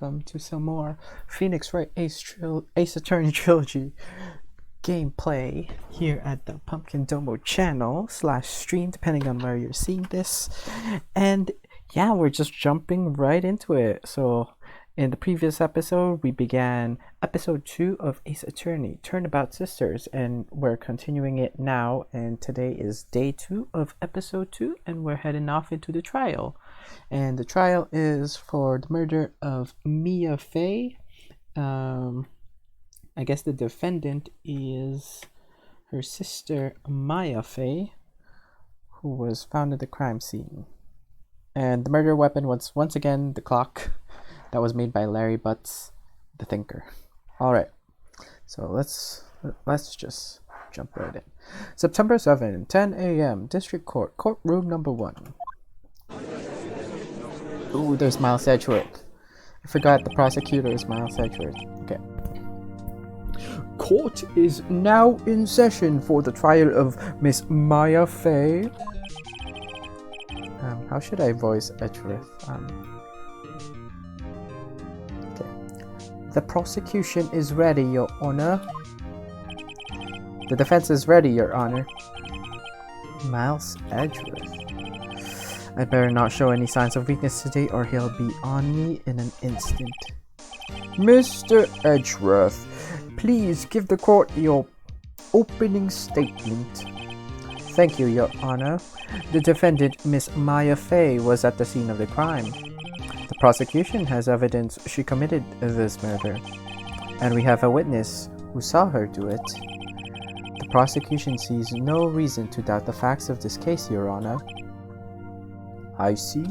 welcome to some more Phoenix Wright Ace Attorney Trilogy gameplay here at the Pumpkin Domo channel / stream, depending on where you're seeing this. And yeah, we're just jumping right into it. So in the previous episode, we began episode 2 of Ace Attorney Turnabout Sisters, and we're continuing it now. And today is day 2 of episode 2, and we're heading off into the trial. And the trial is for the murder of Mia Fey. I guess the defendant is her sister Maya Fey, who was found at the crime scene. And the murder weapon was once again the clock that was made by Larry Butts, the thinker. All right, so let's just jump right in. September 7, 10 a.m. District Court, courtroom number 1. Ooh, there's Miles Edgeworth. I forgot the prosecutor is Miles Edgeworth. Okay. Court is now in session for the trial of Miss Maya Fey. How should I voice Edgeworth? Okay. The prosecution is ready, Your Honor. The defense is ready, Your Honor. Miles Edgeworth. I'd better not show any signs of weakness today, or he'll be on me in an instant. Mr. Edgeworth, please give the court your opening statement. Thank you, Your Honor. The defendant, Miss Maya Fey, was at the scene of the crime. The prosecution has evidence she committed this murder, and we have a witness who saw her do it. The prosecution sees no reason to doubt the facts of this case, Your Honor. I see.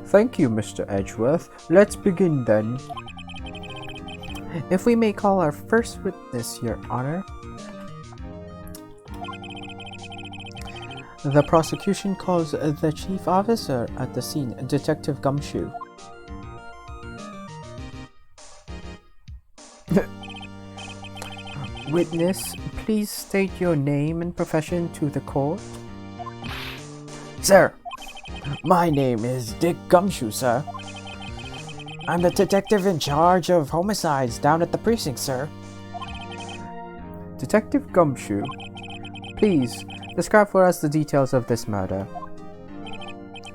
Thank you, Mr. Edgeworth. Let's begin then. If we may call our first witness, Your Honor. The prosecution calls the chief officer at the scene, Detective Gumshoe. Witness, please state your name and profession to the court. Sir, my name is Dick Gumshoe, sir. I'm the detective in charge of homicides down at the precinct, sir. Detective Gumshoe, please describe for us the details of this murder.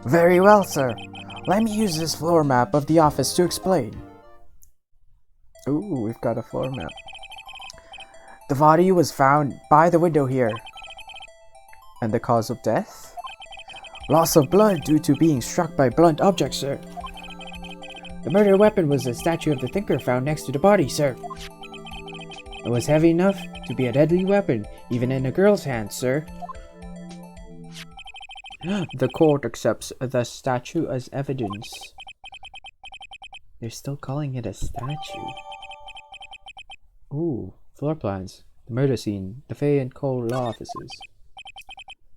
Very well, sir. Let me use this floor map of the office to explain. Ooh, we've got a floor map. The body was found by the window here. And the cause of death? Loss of blood due to being struck by blunt objects, sir. The murder weapon was a statue of the thinker found next to the body, sir. It was heavy enough to be a deadly weapon, even in a girl's hands, sir. The court accepts the statue as evidence. They're still calling it a statue. Ooh, floor plans. The murder scene. The Fay and Cole law offices.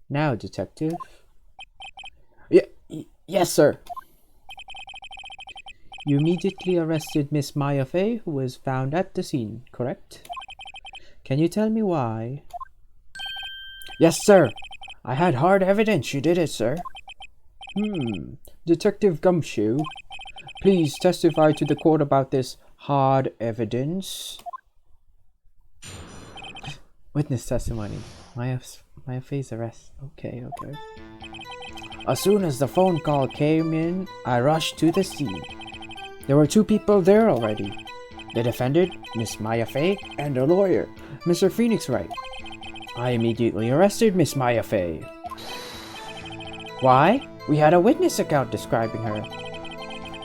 Now, detective. Yes, sir. You immediately arrested Miss Maya Fey, who was found at the scene, correct? Can you tell me why? Yes, sir. I had hard evidence she did it, sir. Detective Gumshoe, please testify to the court about this hard evidence. Witness testimony. Maya Fey's arrest. Okay. As soon as the phone call came in, I rushed to the scene. There were 2 people there already. The defendant, Miss Maya Fey, and a lawyer, Mr. Phoenix Wright. I immediately arrested Miss Maya Fey. Why? We had a witness account describing her.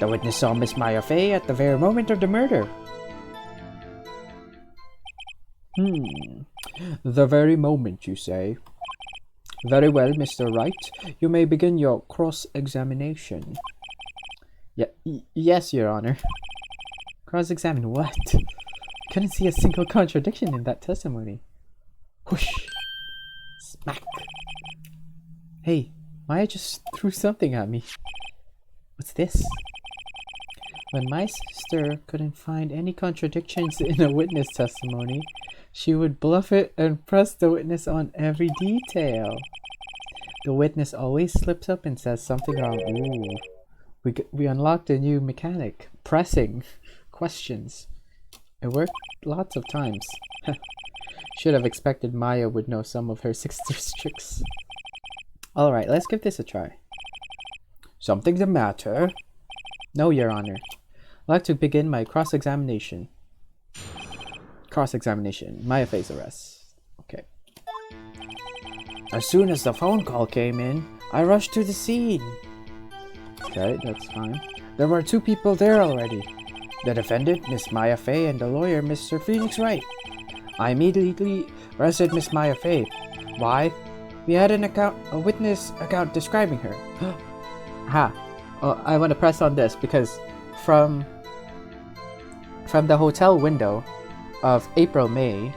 The witness saw Miss Maya Fey at the very moment of the murder. The very moment, you say? Very well, Mr. Wright. You may begin your cross-examination. Yes, Your Honor. Cross-examine what? Couldn't see a single contradiction in that testimony. Whoosh! Smack! Hey, Maya just threw something at me. What's this? When my sister couldn't find any contradictions in a witness testimony, she would bluff it and press the witness on every detail. The witness always slips up and says something wrong. Ooh. We unlocked a new mechanic. Pressing questions. It worked lots of times. Should have expected Maya would know some of her sister's tricks. Alright, let's give this a try. Something the matter? No, Your Honor. I'd like to begin my cross-examination. Cross-examination. Maya face arrest. Okay. As soon as the phone call came in, I rushed to the scene. Okay, that's fine. There were 2 people there already. The defendant, Miss Maya Fey, and the lawyer, Mr. Phoenix Wright. I immediately arrested Miss Maya Fey. Why? We had a witness account describing her. Ha! Oh, I want to press on this because from the hotel window of April-May,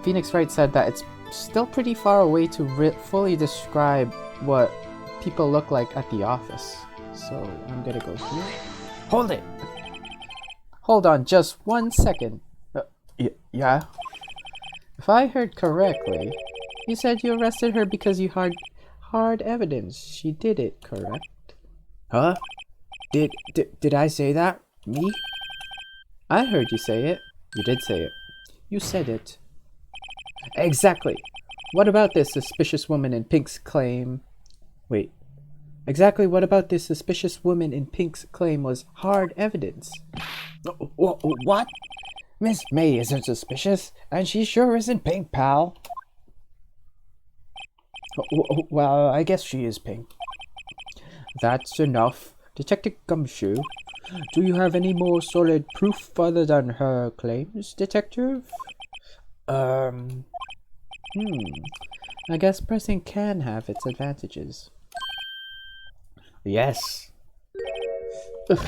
Phoenix Wright said that it's still pretty far away to fully describe what people look like at the office. So I'm gonna go here. Hold it! Hold on just 1 second. Yeah? If I heard correctly, you said you arrested her because you had hard evidence. She did it, correct? Huh? Did I say that? Me? I heard you say it. You did say it. You said it. Exactly. What about this suspicious woman in Pink's claim? Wait. Exactly what about this suspicious woman in Pink's claim was hard evidence? What? Miss May isn't suspicious, and she sure isn't Pink, pal. Well, I guess she is Pink. That's enough. Detective Gumshoe, do you have any more solid proof other than her claims, Detective? I guess pressing can have its advantages. Yes. Ugh.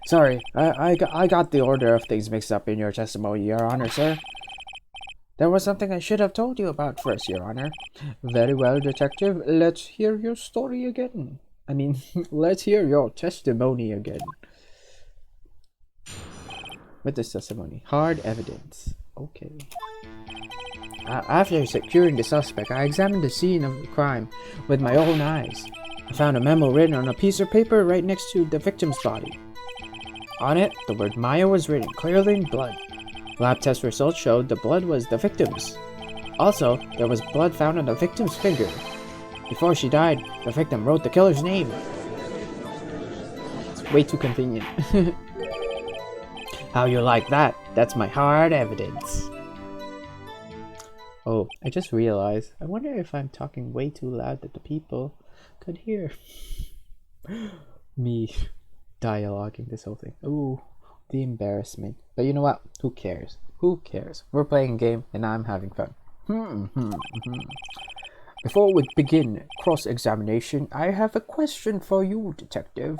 Sorry, I got the order of things mixed up in your testimony, Your Honor, sir. There was something I should have told you about first, Your Honor. Very well, Detective. Let's hear your story again. I mean, let's hear your testimony again. With this testimony. Hard evidence. Okay. After securing the suspect, I examined the scene of the crime with my own eyes. I found a memo written on a piece of paper right next to the victim's body. On it, the word Maya was written clearly in blood. Lab test results showed the blood was the victim's. Also, there was blood found on the victim's finger. Before she died, the victim wrote the killer's name. It's way too convenient. How you like that? That's my hard evidence. Oh, I just realized. I wonder if I'm talking way too loud that the people could hear. Me dialoguing this whole thing. Ooh, the embarrassment. But you know what? Who cares? Who cares? We're playing a game and I'm having fun. Before we begin cross-examination, I have a question for you, Detective.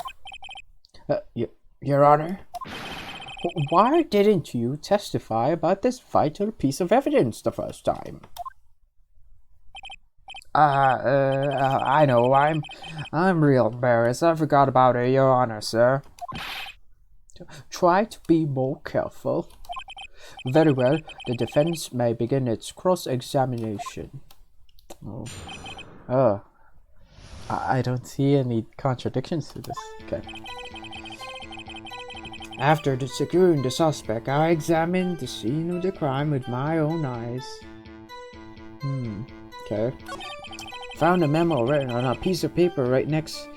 Your Honor? Why didn't you testify about this vital piece of evidence the first time? I know, I'm real embarrassed. I forgot about it, Your Honor, sir. Try to be more careful. Very well, the defense may begin its cross-examination. I don't see any contradictions to this. Okay. After securing the suspect, I examined the scene of the crime with my own eyes. Okay. Found a memo written on a piece of paper right next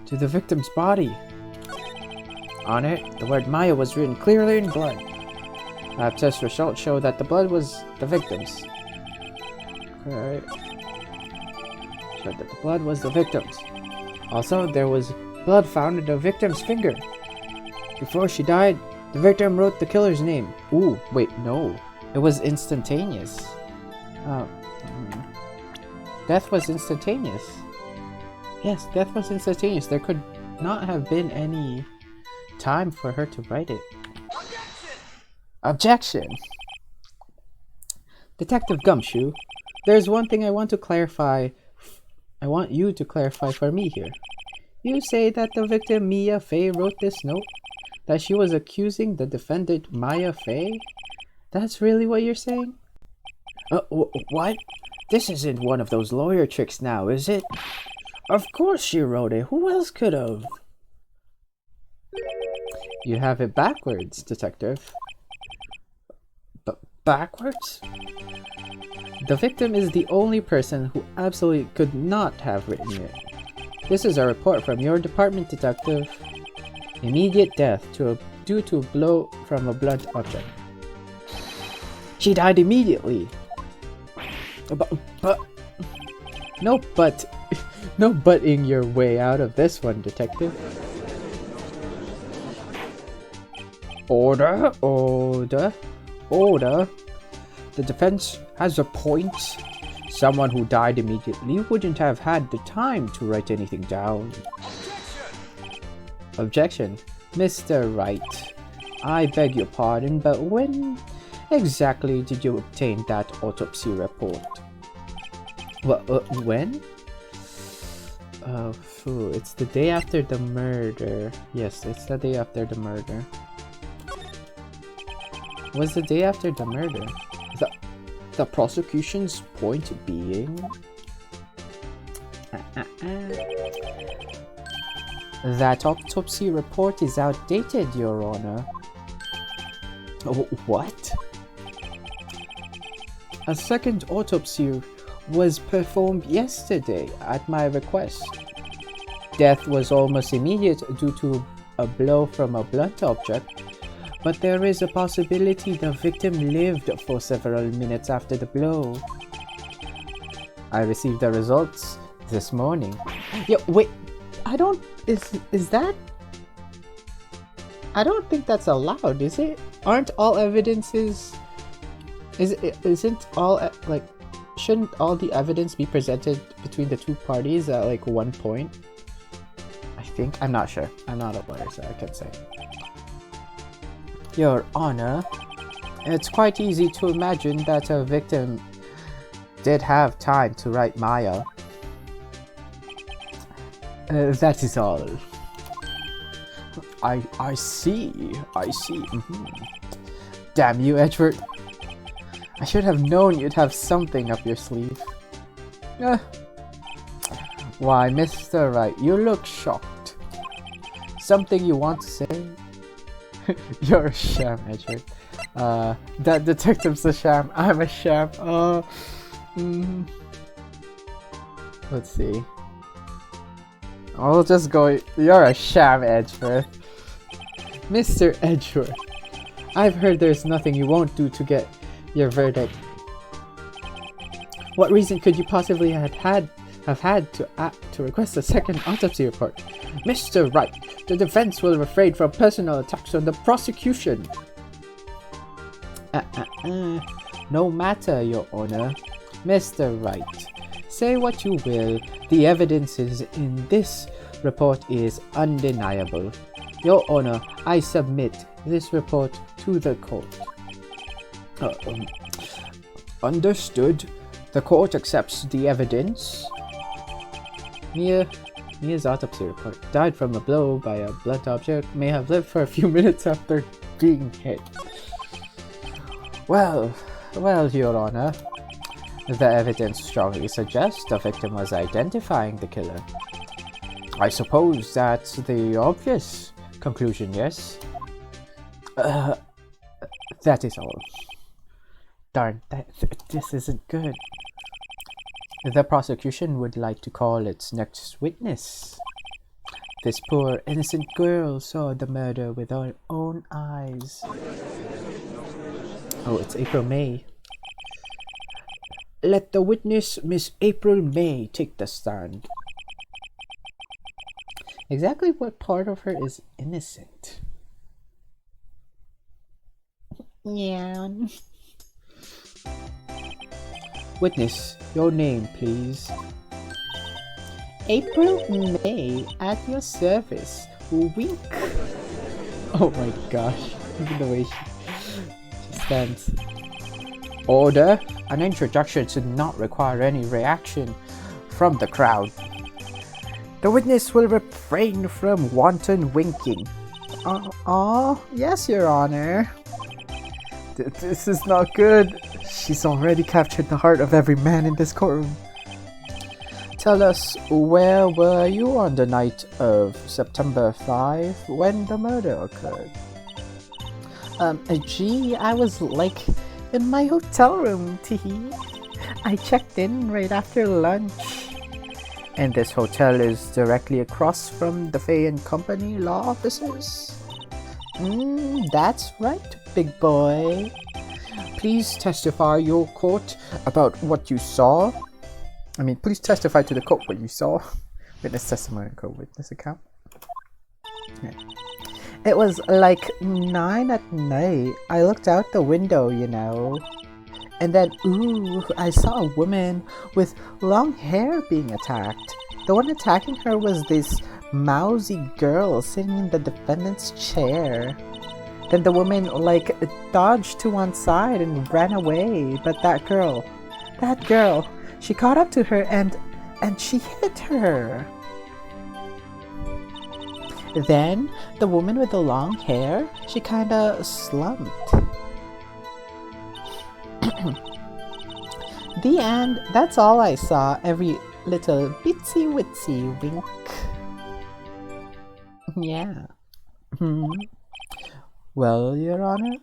to the victim's body. On it, the word Maya was written clearly in blood. Lab test results showed that the blood was the victim's. Okay. Showed that the blood was the victim's. Also, there was blood found in the victim's finger. Before she died, the victim wrote the killer's name. Ooh, wait, no. It was instantaneous. Death was instantaneous. Yes, death was instantaneous. There could not have been any time for her to write it. Objection! Detective Gumshoe, there's one thing I want to clarify. I want you to clarify for me here. You say that the victim Mia Fey wrote this note? That she was accusing the defendant Maya Fey? That's really what you're saying? What? This isn't one of those lawyer tricks now, is it? Of course she wrote it. Who else could have? You have it backwards, Detective. Backwards? The victim is the only person who absolutely could not have written it. This is a report from your department, Detective. Immediate death due to a blow from a blunt object. She died immediately. But no butting your way out of this one, Detective. Order. The defense has a point. Someone who died immediately wouldn't have had the time to write anything down. Objection. Mr. Wright, I beg your pardon, but when exactly did you obtain that autopsy report? When? It's the day after the murder. Yes, it's the day after the murder. Was the day after the murder? The prosecution's point being... That autopsy report is outdated, Your Honor. What? A second autopsy was performed yesterday at my request. Death was almost immediate due to a blow from a blunt object, but there is a possibility the victim lived for several minutes after the blow. I received the results this morning. Yeah, wait, I don't... Is that... I don't think that's allowed, is it? Aren't all evidences... Isn't all, like... Shouldn't all the evidence be presented between the two parties at, like, one point? I think. I'm not sure. I'm not a lawyer, so I can't say. Your Honor, it's quite easy to imagine that a victim did have time to write Maya. That is all. I see. Damn you, Edward. I should have known you'd have something up your sleeve. Why, Mr. Wright, you look shocked. Something you want to say? You're a sham, Edward. That detective's a sham. I'm a sham. Let's see. I'll just go. You're a sham, Edgeworth. Mr. Edgeworth, I've heard there's nothing you won't do to get your verdict. What reason could you possibly have had to request a second autopsy report? Mr. Wright, the defense will refrain from personal attacks on the prosecution. No matter, Your Honor. Mr. Wright, say what you will, the evidence in this report is undeniable. Your Honor, I submit this report to the court. Understood. The court accepts the evidence. Mia's autopsy report. Died from a blow by a blunt object. May have lived for a few minutes after being hit. Well, Your Honor. The evidence strongly suggests the victim was identifying the killer. I suppose that's the obvious conclusion, yes? That is all. Darn, this isn't good. The prosecution would like to call its next witness. This poor innocent girl saw the murder with her own eyes. Oh, it's April May. Let the witness, Miss April May, take the stand. Exactly what part of her is innocent? Yeah. Witness, your name, please. April May, at your service. Wink. Oh my gosh. Look at the way she stands. Order. An introduction should not require any reaction from the crowd. The witness will refrain from wanton winking. Yes, Your Honor. This is not good. She's already captured the heart of every man in this courtroom. Tell us, where were you on the night of September 5 when the murder occurred? Gee, I was like in my hotel room, teehee. I checked in right after lunch. And this hotel is directly across from the Fay and Company law offices? That's right, big boy. Please testify your court about what you saw. Please testify to the court what you saw. Witness testimony and court witness account. Yeah. It was like 9 at night. I looked out the window, you know. And then, I saw a woman with long hair being attacked. The one attacking her was this mousy girl sitting in the defendant's chair. Then the woman, dodged to one side and ran away. But that girl, she caught up to her and she hit her. Then, the woman with the long hair, she kinda slumped. The end. That's all I saw. Every little bitsy witsy wink. Yeah. Well, Your Honor,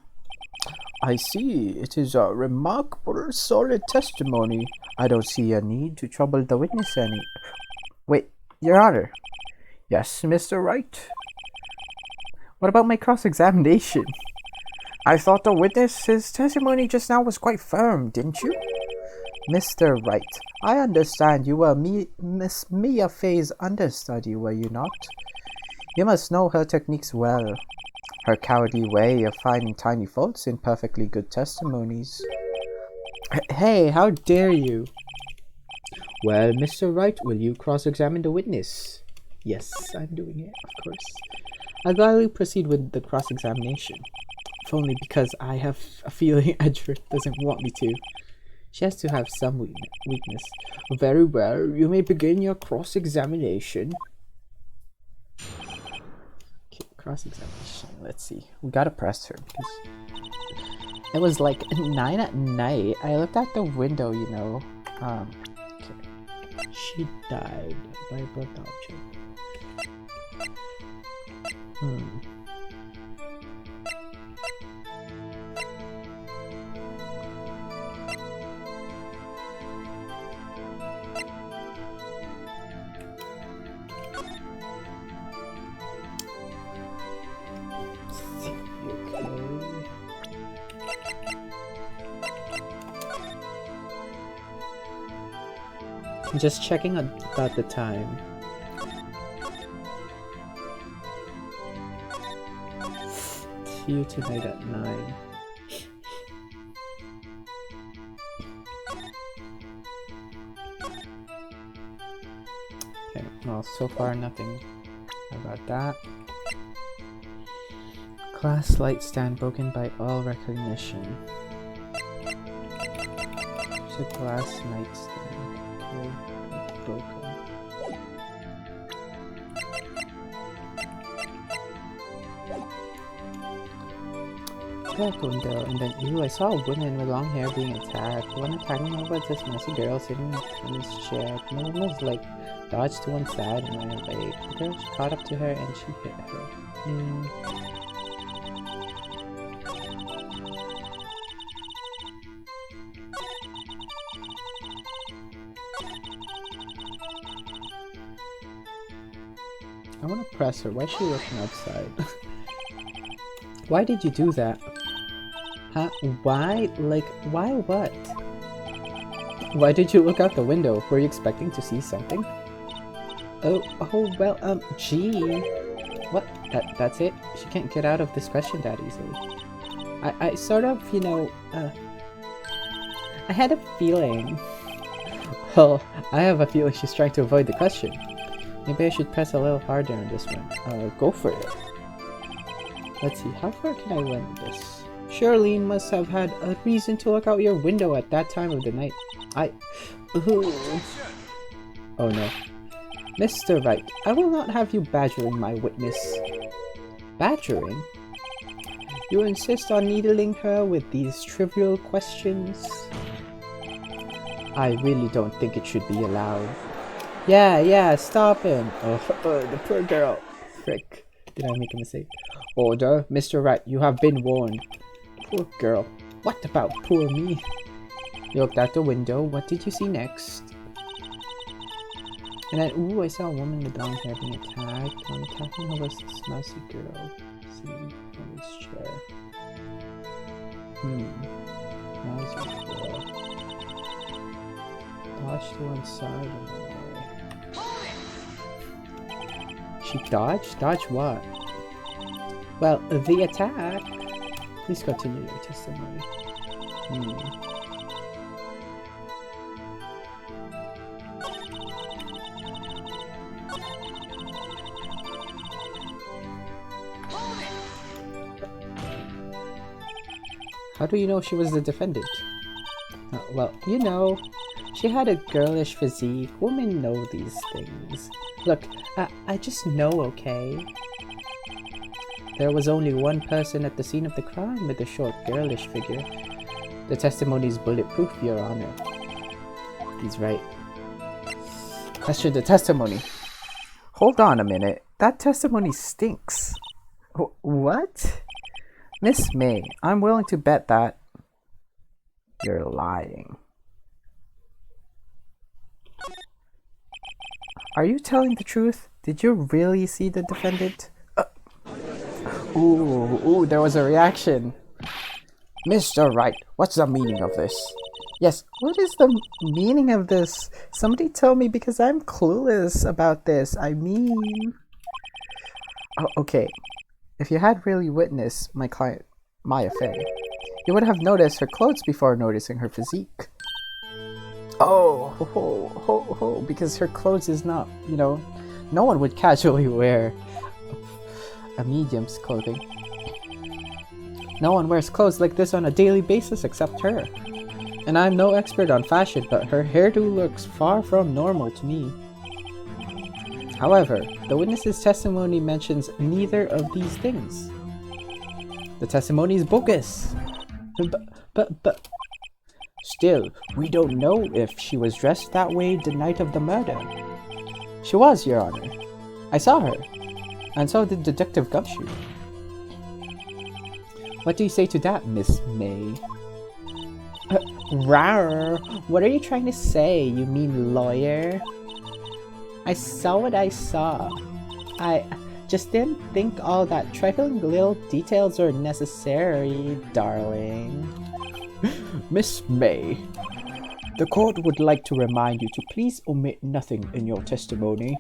I see. It is a remarkable, solid testimony. I don't see a need to trouble the witness any. Wait, Your Honor. Yes, Mr. Wright. What about my cross-examination? I thought the witness's testimony just now was quite firm, didn't you? Mr. Wright, I understand you were Miss Mia Fay's understudy, were you not? You must know her techniques well. Her cowardly way of finding tiny faults in perfectly good testimonies. Hey, how dare you? Well, Mr. Wright, will you cross-examine the witness? Yes, I'm doing it, of course. I'll gladly proceed with the cross-examination. If only because I have a feeling Edgeworth doesn't want me to. She has to have some weakness. Very well, you may begin your cross-examination. Okay, cross-examination. Let's see. We gotta press her because it was like 9 at night. I looked out the window, you know. Okay. She died by a blunt object. Just checking about the time. See you tonight at 9. Okay, well, so far nothing about that. Class light stand broken by all recognition. There's a glass nightstand. Broken. Back window, and then I saw a woman with long hair being attacked. The one attacking her was this messy girl sitting in this chair. The woman was dodged to one side and ran away. The girl caught up to her and she hit her. I want to press her. Why is she looking outside? Why did you do that? Huh? Why? Why what? Why did you look out the window? Were you expecting to see something? Oh, well, gee. What? That's it? She can't get out of this question that easily. I sort of, I had a feeling. Well, I have a feeling she's trying to avoid the question. Maybe I should press a little harder on this one. Go for it. Let's see, how far can I run with this? Surely you must have had a reason to look out your window at that time of the night. Oh no. Mr. Wright, I will not have you badgering my witness. Badgering? You insist on needling her with these trivial questions? I really don't think it should be allowed. Yeah, stop him. Oh, the poor girl. Frick. Did I make a mistake? Order, Mr. Rat, you have been warned. Poor girl. What about poor me? You looked out the window. What did you see next? And then, ooh, I saw a woman with long hair being attacked. Attacking her was this mousy girl. Sitting on this chair. Mousy girl. Dodge to one side and away. She dodged? Dodge what? Well, the attack. Please continue your testimony. How do you know she was the defendant? Well, you know, she had a girlish physique. Women know these things. Look, I just know, okay? There was only one person at the scene of the crime with a short, girlish figure. The testimony's bulletproof, Your Honor. He's right. Question the testimony. Hold on a minute. That testimony stinks. What? Miss May, I'm willing to bet that you're lying. Are you telling the truth? Did you really see the defendant? Ooh, there was a reaction. Mr. Wright, what's the meaning of this? Yes, what is the meaning of this? Somebody tell me because I'm clueless about this. I mean... Oh, okay. If you had really witnessed my client, Maya Fey, you would have noticed her clothes before noticing her physique. Oh, because her clothes is not, you know, no one would casually wear a medium's clothing. No one wears clothes like this on a daily basis except her. And I'm no expert on fashion, but her hairdo looks far from normal to me. However, the witness's testimony mentions neither of these things. The testimony is bogus. But... Still, we don't know if she was dressed that way the night of the murder. She was, Your Honor. I saw her. And so did Detective Gumshoe. What do you say to that, Miss May? Rawr! What are you trying to say, you mean lawyer? I saw what I saw. I just didn't think all that trifling little details were necessary, darling. Miss May, the court would like to remind you to please omit nothing in your testimony.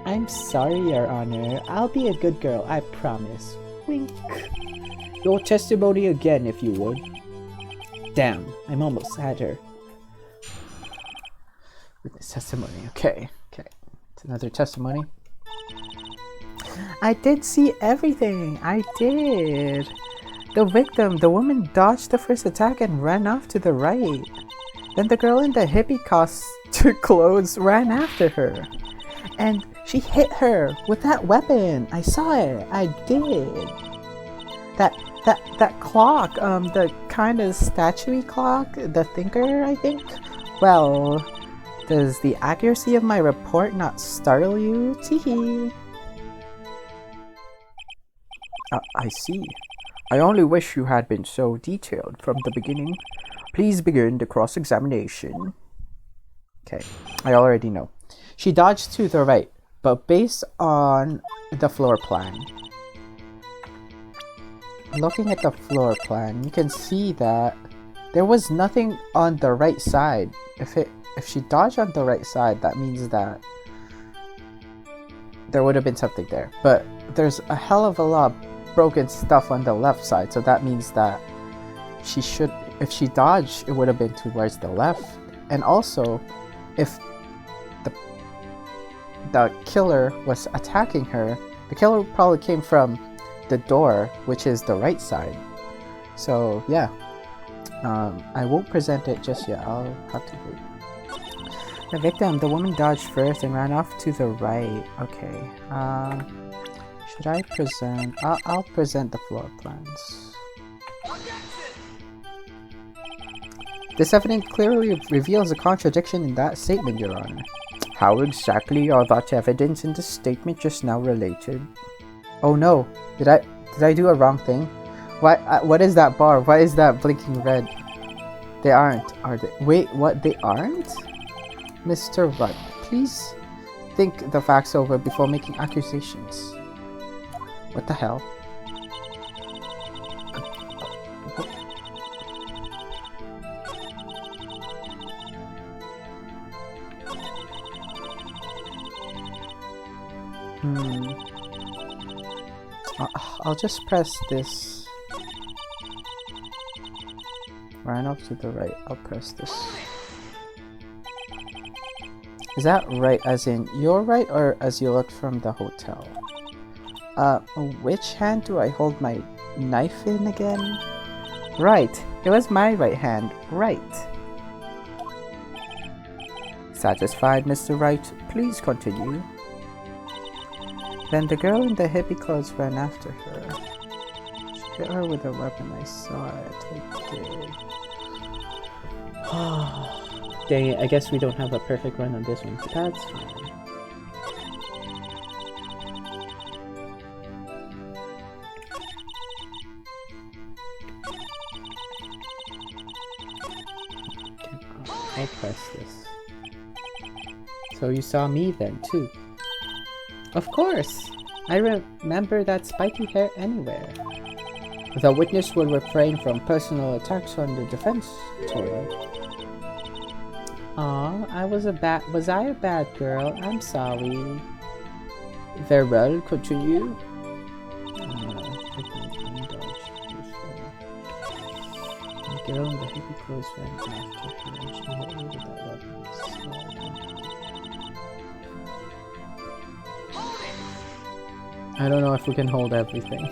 I'm sorry, Your Honor. I'll be a good girl, I promise. Wink. Your testimony again, if you would. Damn, I'm almost had her. Witness testimony, okay. It's another testimony. I did see everything, I did. The victim, the woman, dodged the first attack and ran off to the right. Then the girl in the hippie costume clothes ran after her. And she hit her with that weapon. I saw it. I did. That clock, the kind of statue-y clock, the thinker, I think? Well, does the accuracy of my report not startle you? Teehee. I see. I only wish you had been so detailed from the beginning. Please begin the cross-examination. Okay, I already know. She dodged to the right, but based on the floor plan. Looking at the floor plan, you can see that there was nothing on the right side. If she dodged on the right side, that means that there would have been something there. But there's a hell of a lot of broken stuff on the left side, so that means that if she dodged, it would have been towards the left. And also, if the killer was attacking her, the killer probably came from the door, which is the right side. So yeah, I won't present it just yet. I'll have to wait. The victim, the woman, dodged first and ran off to the right. Okay. Should I present? I'll present the floor plans. This evidence clearly reveals a contradiction in that statement, Your Honor. How exactly are that evidence in the statement just now related? Oh no, did I do a wrong thing? What is that bar? Why is that blinking red? They aren't, are they? Wait, what? They aren't? Mr. Rudd, please think the facts over before making accusations. What the hell? I'll just press this. Right off to the right, I'll press this. Is that right as in your right or as you look from the hotel? Which hand do I hold my knife in again? Right, it was my right hand, right. Satisfied, Mr. Wright? Please continue. Then the girl in the hippie clothes ran after her. She hit her with a weapon, I saw it. I did. Dang it, I guess we don't have a perfect run on this one, but that's fine. I'll press this. So you saw me then, too? Of course! I remember that spiky hair anywhere. The witness will refrain from personal attacks on the defense attorney. Aw, was I a bad girl? I'm sorry. Very well, continue. The girl in the hippie clothes ran after her and she hit me with that weapon. I don't know if we can hold everything.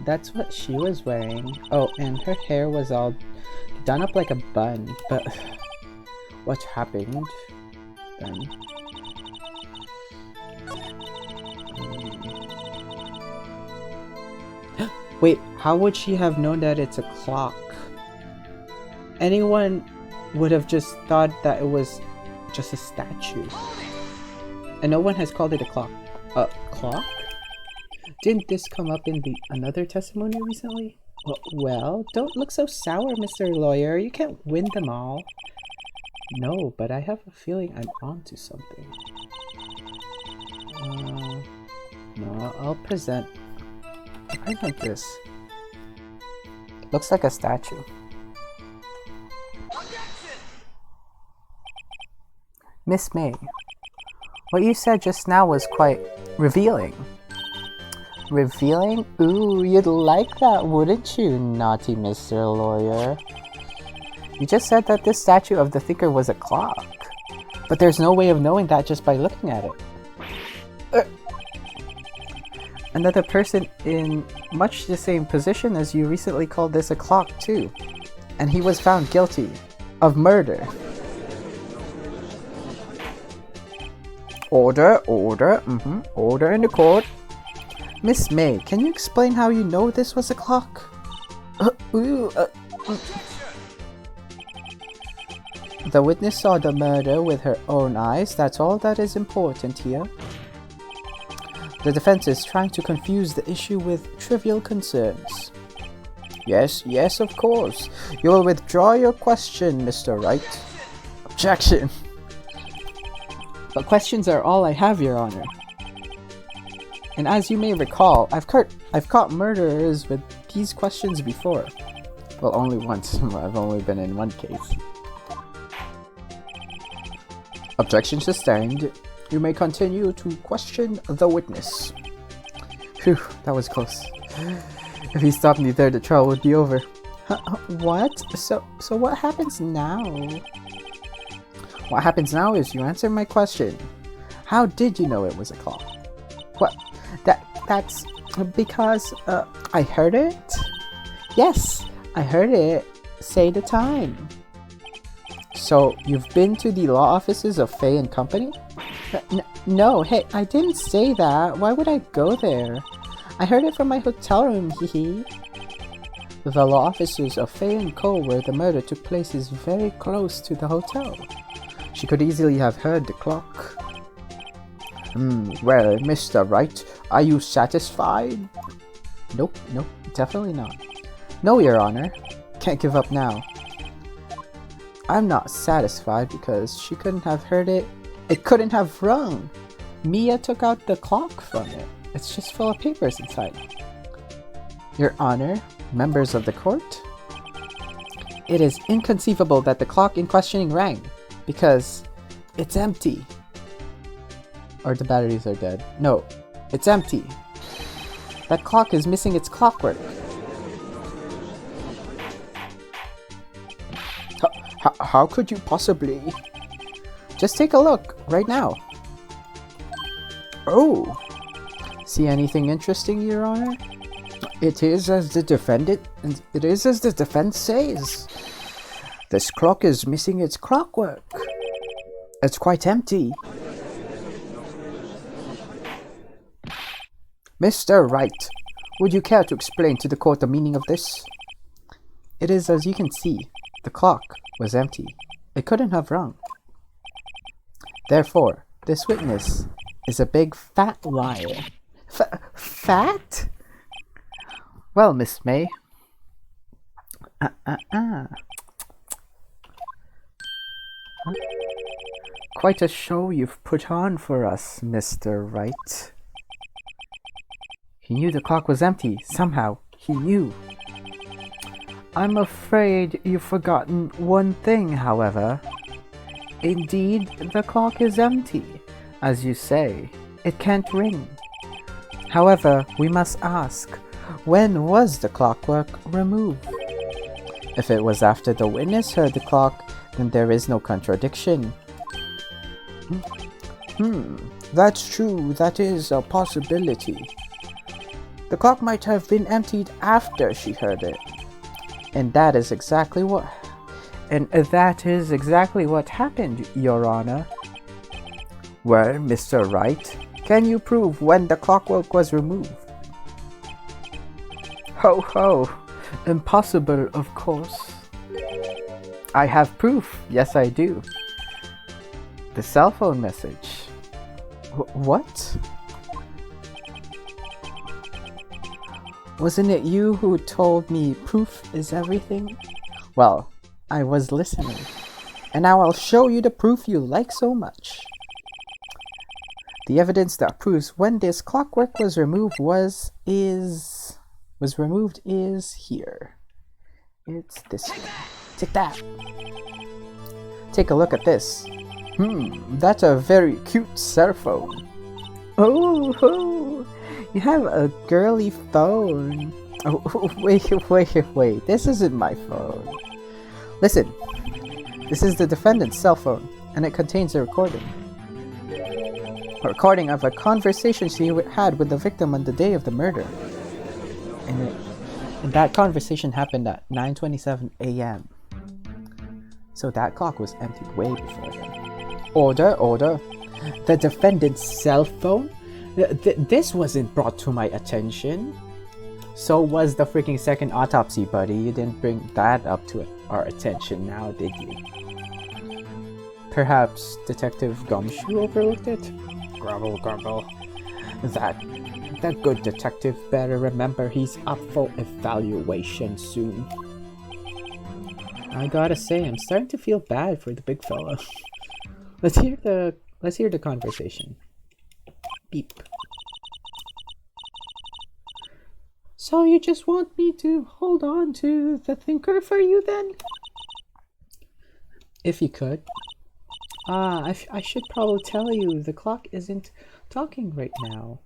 That's what she was wearing. Oh, and her hair was all done up like a bun, but what happened then? Wait, how would she have known that it's a clock? Anyone would have just thought that it was just a statue. And no one has called it a clock. A clock? Didn't this come up in another testimony recently? Well, don't look so sour, Mr. Lawyer. You can't win them all. No, but I have a feeling I'm onto something. No, I'll present this. Looks like a statue. Miss May, what you said just now was quite revealing. Revealing? Ooh, you'd like that, wouldn't you, naughty Mr. Lawyer? You just said that this statue of the thinker was a clock. But there's no way of knowing that just by looking at it. Another person in much the same position as you recently called this a clock too. And he was found guilty of murder. Order, order, order in the court. Miss May, can you explain how you know this was a clock? The witness saw the murder with her own eyes. That's all that is important here. The defense is trying to confuse the issue with trivial concerns. Yes, of course. You will withdraw your question, Mr. Wright. Objection. But questions are all I have, Your Honor. And as you may recall, I've caught murderers with these questions before. Well, only once. I've only been in one case. Objection sustained. You may continue to question the witness. Phew, that was close. If he stopped me there, the trial would be over. What? So what happens now? What happens now is you answer my question. How did you know it was a clock? What? That's because, I heard it? Yes, I heard it. Say the time. So, you've been to the law offices of Faye and Company? No, hey, I didn't say that. Why would I go there? I heard it from my hotel room, hee. The law offices of Fay and Co., where the murder took place, is very close to the hotel. She could easily have heard the clock. Well, Mr. Wright, are you satisfied? Nope, definitely not. No, Your Honor. Can't give up now. I'm not satisfied because she couldn't have heard it. It couldn't have rung. Mia took out the clock from it. It's just full of papers inside. Your Honor, members of the court, it is inconceivable that the clock in questioning rang, because it's empty. Or the batteries are dead. No, it's empty. That clock is missing its clockwork. How could you possibly? Just take a look, right now. Oh! See anything interesting, Your Honor? It is as the defense says. This clock is missing its clockwork. It's quite empty. Mr. Wright, would you care to explain to the court the meaning of this? It is as you can see. The clock was empty. It couldn't have rung. Therefore, this witness is a big fat liar. Fat? Well, Miss May. Quite a show you've put on for us, Mr. Wright. He knew the clock was empty. Somehow, he knew. I'm afraid you've forgotten one thing, however. Indeed, the clock is empty. As you say, it can't ring. However, we must ask, when was the clockwork removed? If it was after the witness heard the clock, then there is no contradiction. That's true. That is a possibility. The clock might have been emptied after she heard it. And that is exactly what happened, Your Honor. Well, Mr. Wright, can you prove when the clockwork was removed? Ho ho! Impossible, of course. I have proof. Yes, I do. The cell phone message. What? Wasn't it you who told me proof is everything? Well, I was listening. And now I'll show you the proof you like so much. The evidence that proves when this clockwork was removed is here. It's this one. Take that. Take a look at this. That's a very cute cell phone. Oh, you have a girly phone. Oh, wait. This isn't my phone. Listen. This is the defendant's cell phone, and it contains a recording. A recording of a conversation she had with the victim on the day of the murder. And that conversation happened at 9:27 a.m. So that clock was empty way before then. Order. The defendant's cell phone? This wasn't brought to my attention. So was the freaking second autopsy, buddy. You didn't bring that up to our attention now, did you? Perhaps Detective Gumshoe overlooked it? Grumble. That good detective better remember he's up for evaluation soon. I gotta say, I'm starting to feel bad for the big fella. Let's hear the conversation. Beep. So you just want me to hold on to the thinker for you then? If you could. I should probably tell you the clock isn't talking right now.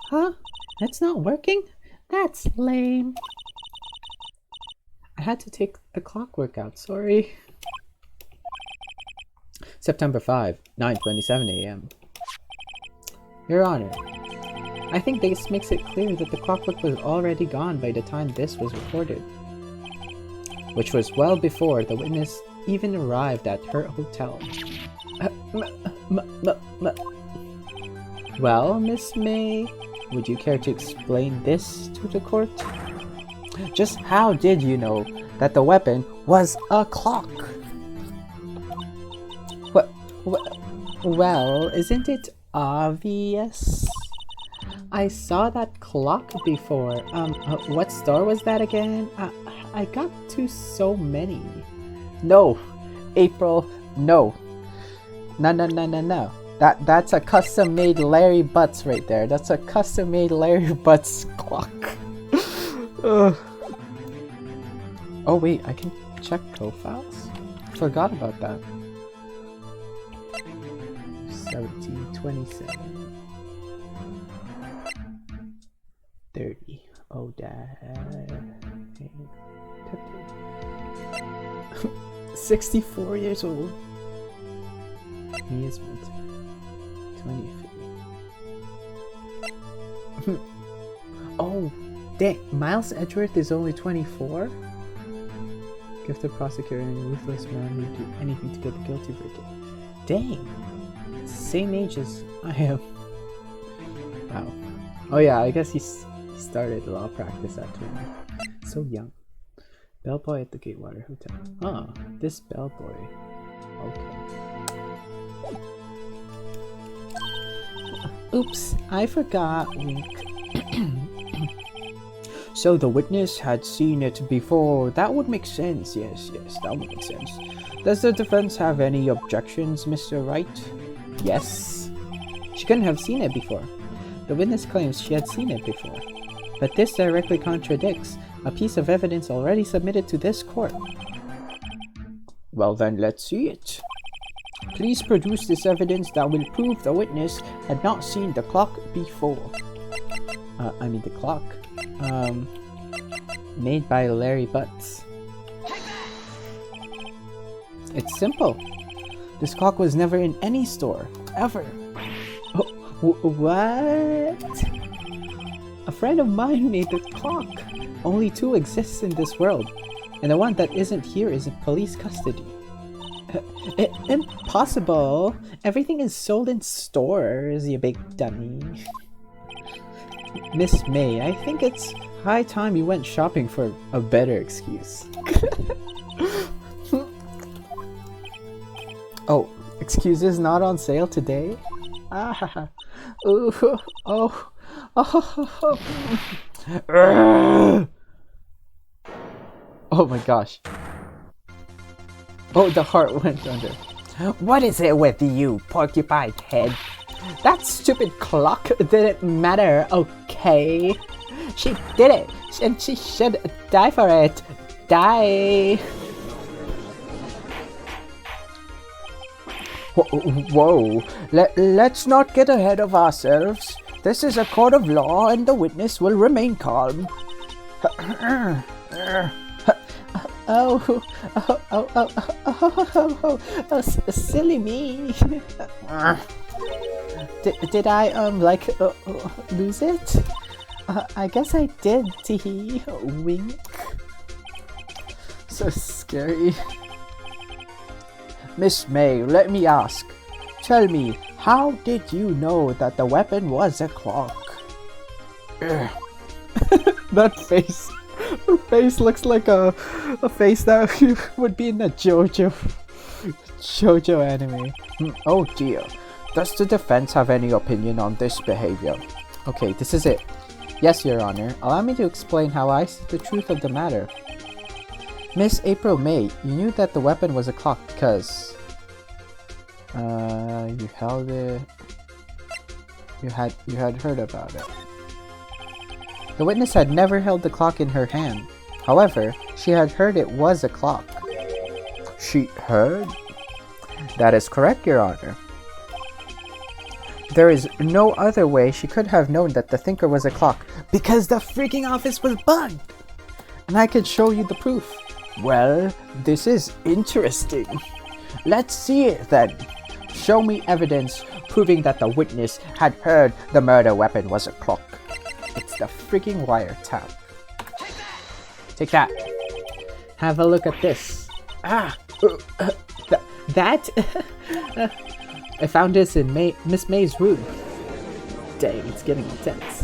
Huh? It's not working? That's lame. I had to take the clockwork out, sorry. September 5, 9:27 a.m. Your Honor, I think this makes it clear that the clockwork was already gone by the time this was recorded, which was well before the witness even arrived at her hotel. Well, Miss May, would you care to explain this to the court? Just how did you know that the weapon was a clock? Well, isn't it obvious? I saw that clock before. What store was that again? I got to so many. No, April, no. No. That's a custom-made Larry Butts right there. That's a custom-made Larry Butts clock. Oh wait, I can check profiles? Forgot about that. 17, 27, 30. Oh, dad. 64 years old. Amusement. 23. Oh, dang. Miles Edgeworth is only 24? Gifted prosecutor and a ruthless man who would do anything to get the guilty verdict. Dang. Same age as I am. Wow. Oh yeah, I guess he started law practice at 20. So young. Bellboy at the Gatewater Hotel. Ah, this bellboy. Okay. Oops, I forgot. Wink. So the witness had seen it before. That would make sense. Yes, that would make sense. Does the defense have any objections, Mr. Wright? Yes. She couldn't have seen it before. The witness claims she had seen it before. But this directly contradicts a piece of evidence already submitted to this court. Well then, let's see it. Please produce this evidence that will prove the witness had not seen the clock before. The clock. Made by Larry Butts. It's simple. This clock was never in any store, ever. What? A friend of mine made the clock. Only two exists in this world, and the one that isn't here is in police custody. Impossible. Everything is sold in stores, you big dummy. Miss May, I think it's high time you went shopping for a better excuse. Oh, excuses not on sale today? Ah, ooh, oh. Oh my gosh. Oh, the heart went under. What is it with you, porcupine head? That stupid clock didn't matter, okay? She did it, and she should die for it. Die! Whoa, let's not get ahead of ourselves. This is a court of law and the witness will remain calm. Silly me. Did I, lose it? I guess I did, teehee. Wink. So scary. Miss May, let me ask. Tell me, how did you know that the weapon was a clock? That face. Her face looks like a face that would be in a JoJo anime. Oh dear. Does the defense have any opinion on this behavior? Okay, this is it. Yes, Your Honor. Allow me to explain how I see the truth of the matter. Miss April May, you knew that the weapon was a clock because you held it. You had heard about it. The witness had never held the clock in her hand. However, she had heard it was a clock. She heard? That is correct, Your Honor. There is no other way she could have known that the thinker was a clock because the freaking office was bugged! And I could show you the proof. Well, this is interesting. Let's see it then. Show me evidence proving that the witness had heard the murder weapon was a clock. It's the freaking wiretap. Take that. Have a look at this. That? I found this in Miss May's room. Dang, it's getting intense.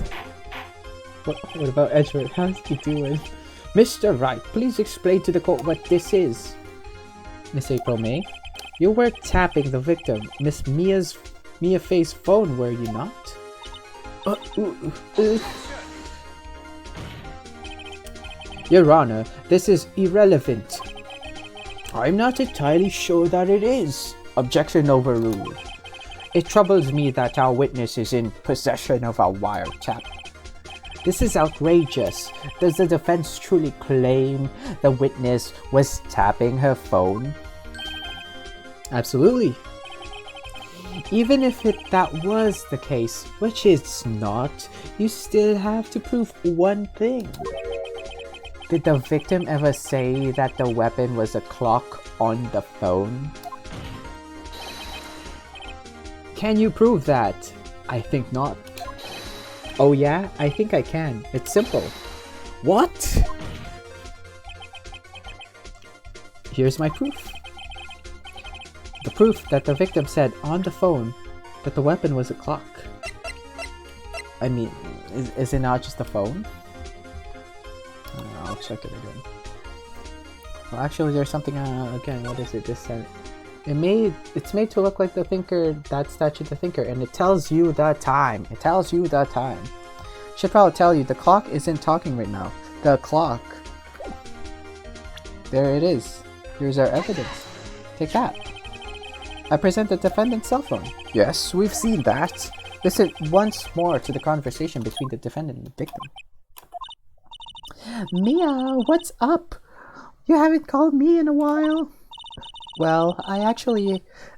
What about Edgeworth? How's he doing? Mr. Wright, please explain to the court what this is. Miss April May, you were tapping the victim, Miss Mia Faye's phone, were you not? Your Honor, this is irrelevant. I'm not entirely sure that it is. Objection overruled. It troubles me that our witness is in possession of a wiretap. This is outrageous. Does the defense truly claim the witness was tapping her phone? Absolutely. Even if that was the case, which it's not, you still have to prove one thing. Did the victim ever say that the weapon was a clock on the phone? Can you prove that? I think not. Oh yeah? I think I can. It's simple. What? Here's my proof. The proof that the victim said on the phone that the weapon was a clock. I mean, is it not just a phone? I'll check it again. Well, actually, there's something again. What is it? This it's made to look like the thinker, that statue, the thinker, and it tells you the time. It tells you the time. Should probably tell you the clock isn't talking right now. The clock. There it is. Here's our evidence. Take that. I present the defendant's cell phone. Yes, we've seen that. Listen once more to the conversation between the defendant and the victim. Mia, what's up? You haven't called me in a while. Well,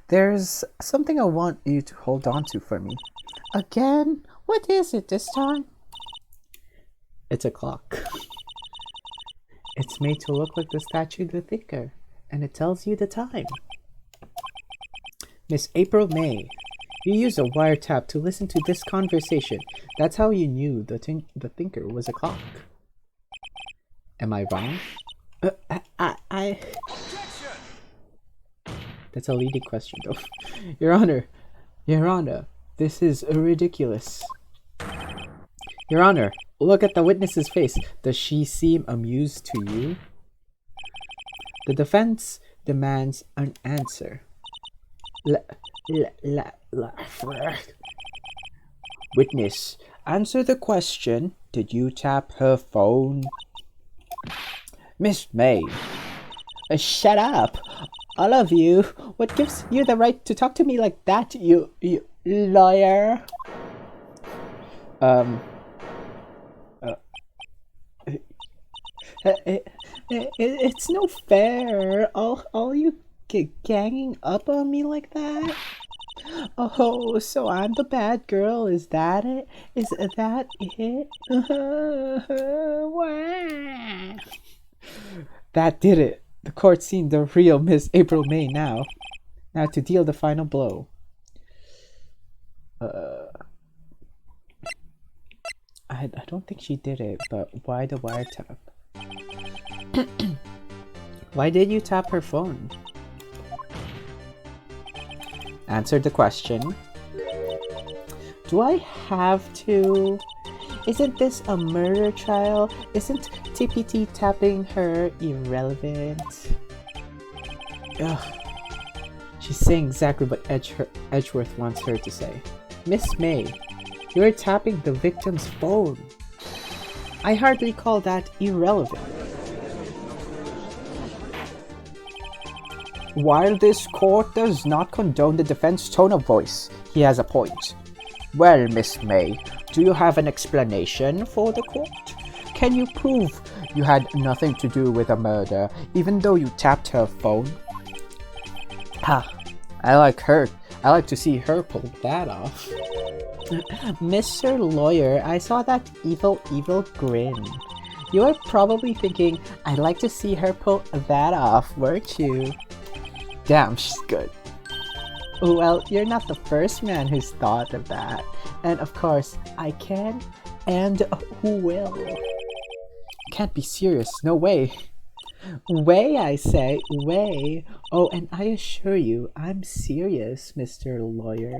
there's something I want you to hold on to for me. Again? What is it this time? It's a clock. It's made to look like the statue the thinker, and it tells you the time. Miss April May, you used a wiretap to listen to this conversation. That's how you knew the thinker was a clock. Am I wrong? That's a leading question, though. Your Honor, this is ridiculous. Your Honor, look at the witness's face. Does she seem amused to you? The defense demands an answer. Witness, answer the question. Did you tap her phone? Miss May. Shut up, all of you. What gives you the right to talk to me like that, you lawyer? It's no fair. All you ganging up on me like that? Oh, so I'm the bad girl, is that it? Is that it? That did it. The court's seen the real Miss April May now. Now to deal the final blow. I don't think she did it, but why the wiretap? Why did you tap her phone? Answer the question. Do I have to? Isn't this a murder trial? Isn't TPT tapping her irrelevant? Ugh. She's saying exactly what Edgeworth wants her to say. Miss May, you're tapping the victim's phone. I hardly call that irrelevant. While this court does not condone the defense's tone of voice, he has a point. Well, Miss May, do you have an explanation for the court? Can you prove you had nothing to do with a murder, even though you tapped her phone? I like to see her pull that off. Mr. Lawyer, I saw that evil grin. You are probably thinking, I'd like to see her pull that off, weren't you? Damn, she's good. Well, you're not the first man who's thought of that. And of course, I can and will. Can't be serious, no way. Way, I say, way. Oh, and I assure you, I'm serious, Mr. Lawyer.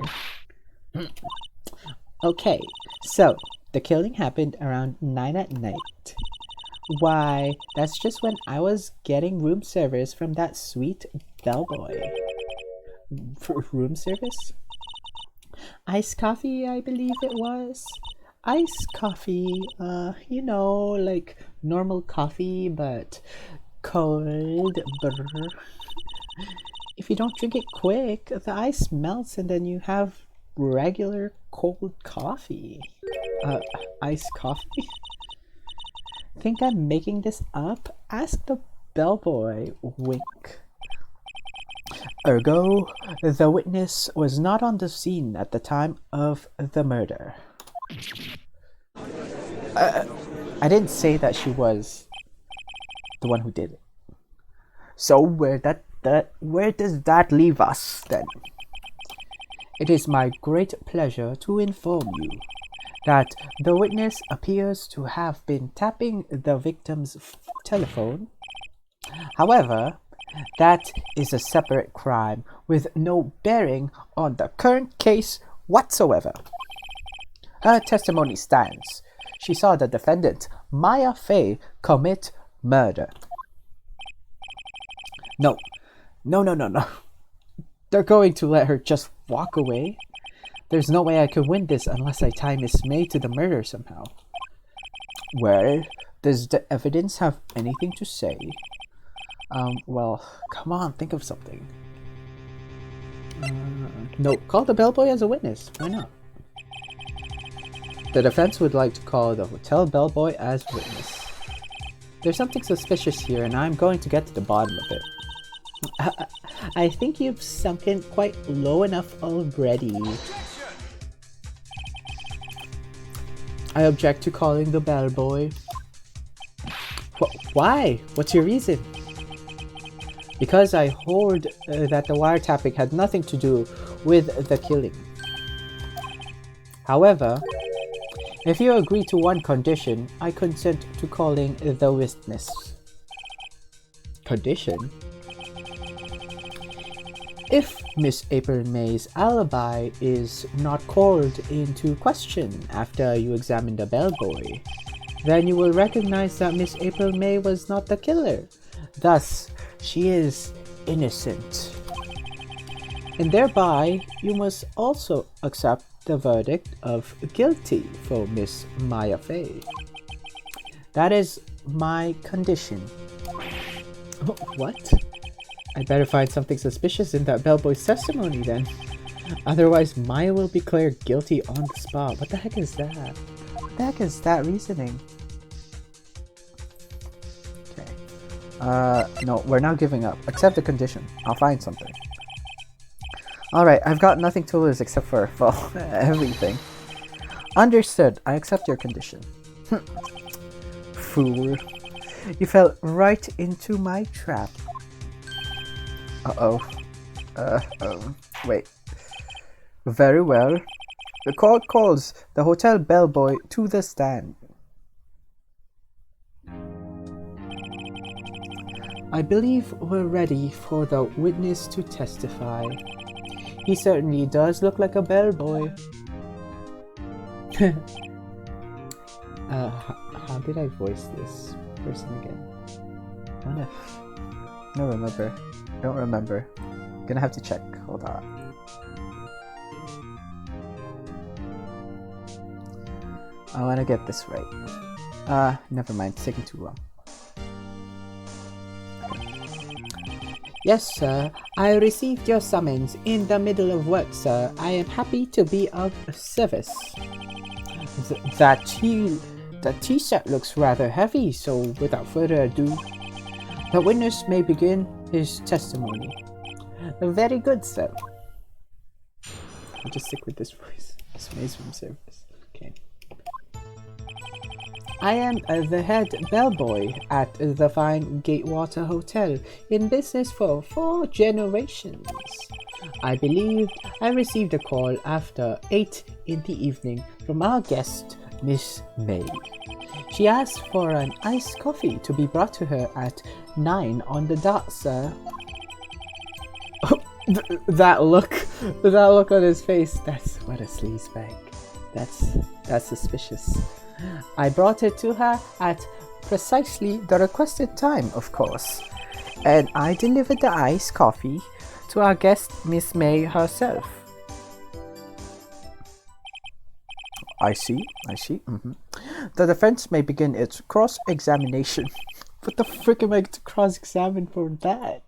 Okay, so the killing happened around 9 at night. Why, that's just when I was getting room service from that sweet bellboy. Room service? Iced coffee, I believe it was. Iced coffee, like normal coffee, but cold. Brr. If you don't drink it quick, the ice melts and then you have regular cold coffee. Iced coffee? Think I'm making this up? Ask the bellboy. Wink. Ergo, the witness was not on the scene at the time of the murder. I didn't say that she was the one who did it. So where does that leave us then? It is my great pleasure to inform you that the witness appears to have been tapping the victim's telephone. However, that is a separate crime with no bearing on the current case whatsoever. Her testimony stands. She saw the defendant, Maya Fey, commit murder. No. They're going to let her just walk away? There's no way I could win this unless I tie Miss May to the murder somehow. Well, does the evidence have anything to say? Well, come on, think of something. No, call the bellboy as a witness. Why not? The defense would like to call the hotel bellboy as witness. There's something suspicious here, and I'm going to get to the bottom of it. I think you've sunk in quite low enough already. I object to calling the bellboy. Why? What's your reason? Because I hold that the wiretapping had nothing to do with the killing. However, if you agree to one condition, I consent to calling the witness. Condition? If Miss April May's alibi is not called into question after you examine the bellboy, then you will recognize that Miss April May was not the killer. Thus, she is innocent. And thereby, you must also accept the verdict of guilty for Miss Maya Fey. That is my condition. What? I better find something suspicious in that bellboy's testimony then. Otherwise, Maya will be declared guilty on the spot. What the heck is that? What the heck is that reasoning? Okay. No, we're not giving up. Accept the condition. I'll find something. Alright, I've got nothing to lose except for, well, everything. Understood. I accept your condition. Fool. You fell right into my trap. Wait. Very well. The court calls the hotel bellboy to the stand. I believe we're ready for the witness to testify. He certainly does look like a bellboy. How did I voice this person again? Don't remember. Gonna have to check. Hold on. I wanna get this right. Never mind. It's taking too long. Yes, sir. I received your summons in the middle of work, sir. I am happy to be of service. That t-shirt looks rather heavy, so without further ado, the witness may begin his testimony. Very good, sir. I'll just stick with this voice. This May's room service. Okay. I am the head bellboy at the fine Gatewater Hotel, in business for 4 generations. I believe I received a call after 8 in the evening from our guest, Miss May. She asked for an iced coffee to be brought to her at 9 on the dot, sir. That look on his face, that's what a sleazebag. That's suspicious. I brought it to her at Precisely the requested time, of course. And I delivered the iced coffee to our guest, Miss May herself. I see. The defense may begin its cross-examination. What the frick am I to cross-examine for that?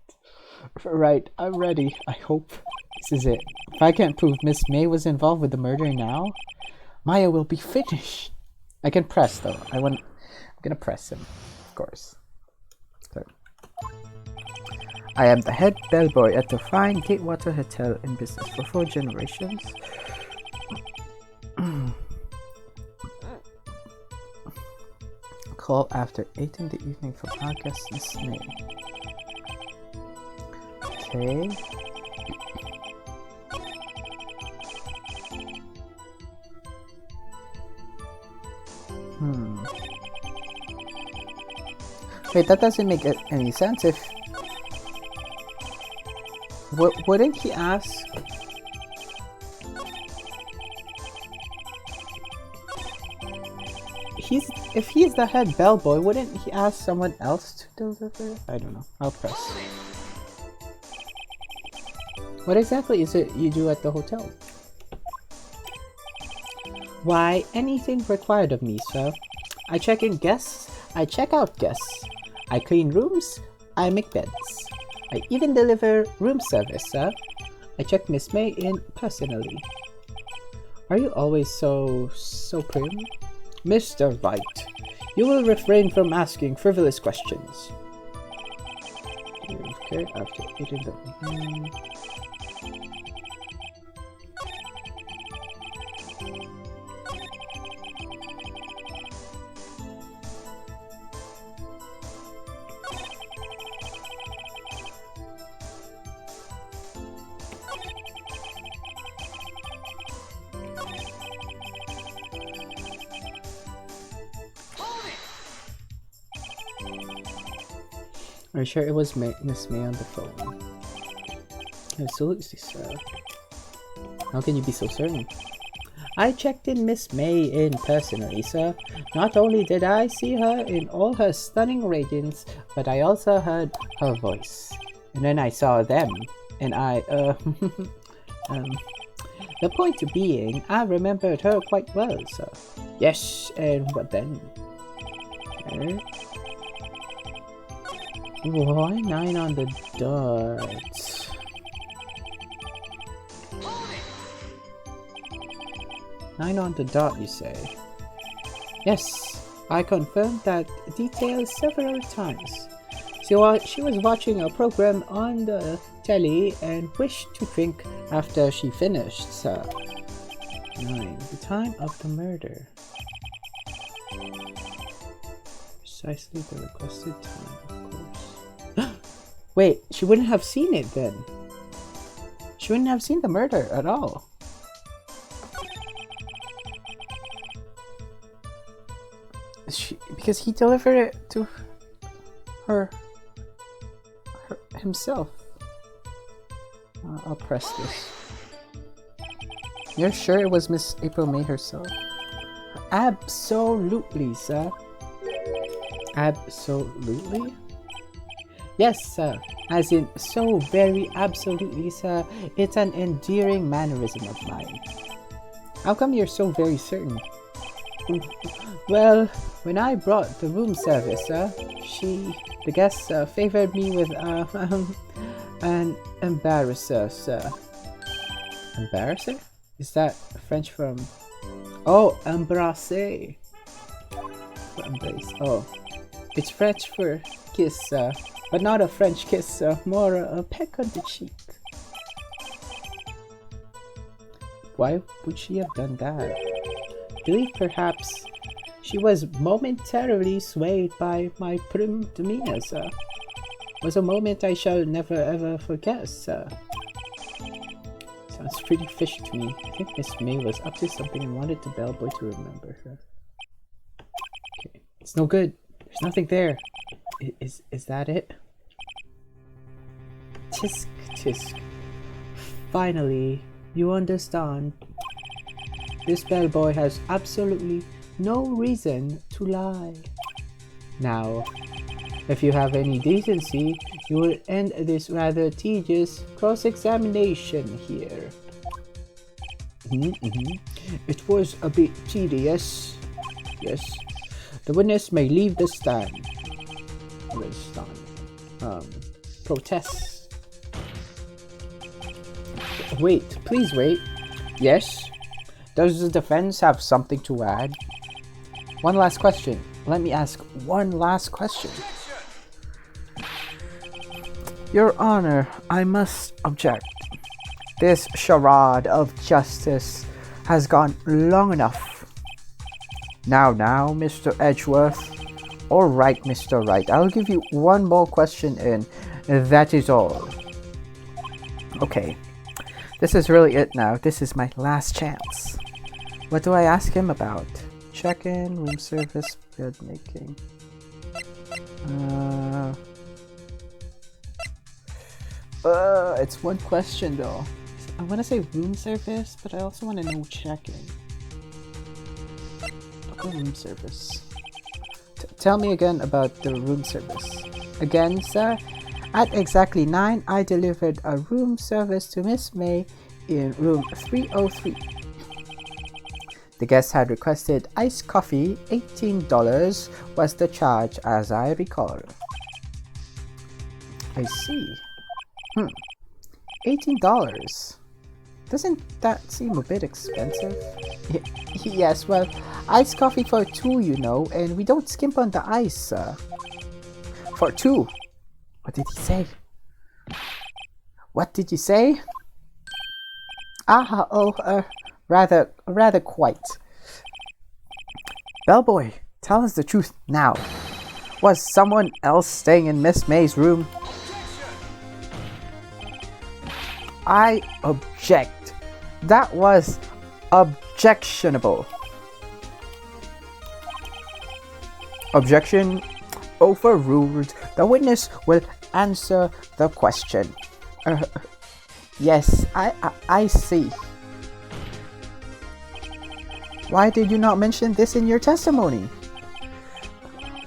Right, I'm ready. I hope this is it. If I can't prove Miss May was involved with the murder now, Maya will be finished. I can press though. I'm gonna press him, of course. So, I am the head bellboy at the fine Gatewater Hotel in business for 4 generations. Call after 8 in the evening from our guest Miss May. Okay. Wait, that doesn't make any sense. If wouldn't he ask? If he's the head bellboy, wouldn't he ask someone else to deliver? I don't know. I'll press. What exactly is it you do at the hotel? Why, anything required of me, sir. I check in guests, I check out guests, I clean rooms, I make beds. I even deliver room service, sir. I check Miss May in personally. Are you always so prim? Mr. Wright, you will refrain from asking frivolous questions. Okay, after 8 in the evening. Are you sure it was Miss May on the phone? Absolutely, sir. How can you be so certain? I checked in Miss May in personally, sir. Not only did I see her in all her stunning radiance, but I also heard her voice. And then I saw them, and the point being, I remembered her quite well, sir. Yes, and what then? Why 9 on the dot? Nine on the dot, you say? Yes, I confirmed that detail several times. She was watching a program on the telly and wished to drink after she finished, sir. 9. The time of the murder. Precisely the requested time, of course. Wait, she wouldn't have seen it then. She wouldn't have seen the murder at all. Because he delivered it to her himself. I'll press this. You're sure it was Miss April May herself? Absolutely, sir. Absolutely? Yes, sir. As in, so very absolutely, sir. It's an endearing mannerism of mine. How come you're so very certain? Well, when I brought the room service, sir, the guests favored me with an embarrasser, sir. Embarrasser? Is that French from? Oh, embrasser. Embrace. Oh, it's French for kiss, sir, but not a French kiss, sir. More a peck on the cheek. Why would she have done that? Believe perhaps she was momentarily swayed by my prim demeanor, sir. It was a moment I shall never ever forget, sir. Sounds pretty fishy to me. I think Miss May was up to something and wanted the bellboy to remember her. Okay, it's no good. There's nothing there. Is that it? Tisk tisk. Finally, you understand. This bellboy has absolutely no reason to lie. Now, if you have any decency, you will end this rather tedious cross-examination here. It was a bit tedious. Yes. The witness may leave the stand. Protest. Wait, please wait. Yes? Does the defense have something to add? One last question. Let me ask one last question. Your Honor, I must object. This charade of justice has gone long enough. Now, Mr. Edgeworth. Alright, Mr. Wright, I'll give you one more question and that is all. Okay, this is really it now. This is my last chance. What do I ask him about? Check-in, room service, bed making. It's one question though. I want to say room service, but I also want to know check-in. Okay, room service. Tell me again about the room service. Again, sir? At exactly 9, I delivered a room service to Miss May in room 303. The guest had requested iced coffee. $18 was the charge, as I recall. I see. $18. Doesn't that seem a bit expensive? Yes, well, iced coffee for 2, you know, and we don't skimp on the ice, sir. For 2? What did he say? What did you say? Rather quite. Bellboy, tell us the truth now. Was someone else staying in Miss May's room? I object. That was objectionable. Objection overruled. The witness will answer the question. Yes, I see. Why did you not mention this in your testimony?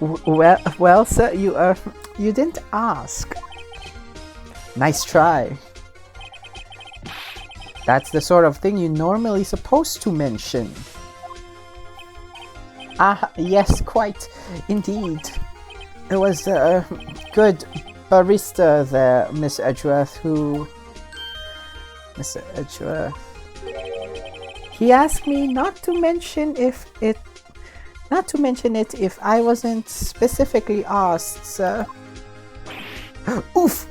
Well, sir, you didn't ask. Nice try. That's the sort of thing you're normally supposed to mention. Yes, quite. Indeed. It was a good barista there, Miss Edgeworth, Mr. Edgeworth. He asked me not to mention it if I wasn't specifically asked, sir. Oof!